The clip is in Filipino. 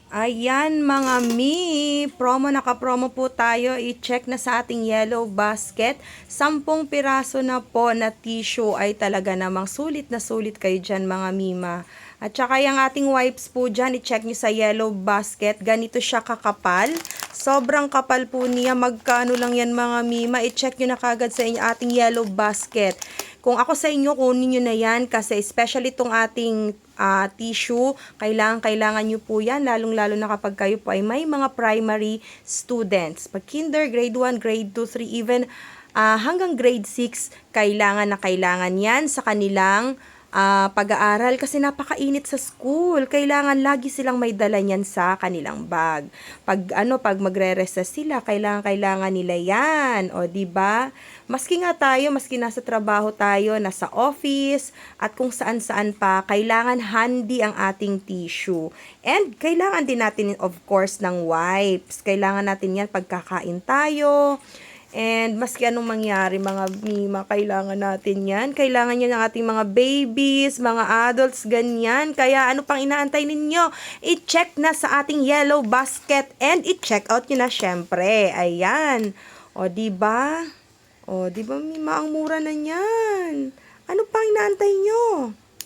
Ayan mga promo naka-promo po tayo. I-check na sa ating yellow basket. 10 piraso na po na tissue ay talaga namang sulit na sulit kayo dyan mga mima. At saka yung ating wipes po dyan, i-check nyo sa yellow basket. Ganito siya kakapal. Sobrang kapal po niya. Magkano lang yan mga mima. I-check nyo na kagad sa inyo ating yellow basket. Kung ako sa inyo, kunin nyo na yan kasi especially itong ating tissue, kailangan nyo po yan, lalong-lalo na kapag kayo po ay may mga primary students. Pag kinder, grade 1, grade 2, 3, even hanggang grade 6, kailangan na kailangan yan sa kanilang pag-aaral kasi napakainit sa school. Kailangan lagi silang may dala niyan sa kanilang bag. Pag magre-recess sila, kailangan nila 'yan. O di ba? Maski nga tayo, maski nasa trabaho tayo, nasa office at kung saan-saan pa, kailangan handy ang ating tissue. And kailangan din natin of course ng wipes. Kailangan natin 'yan pagkakain tayo. And maski anong mangyari mga mima, kailangan natin yan. Kailangan yan ng ating mga babies, mga adults, ganyan. Kaya ano pang inaantay ninyo? I-check na sa ating yellow basket and i-check out nyo na syempre. Ayan. O, diba? O, diba mima, ang mura na yan. Ano pang inaantay nyo?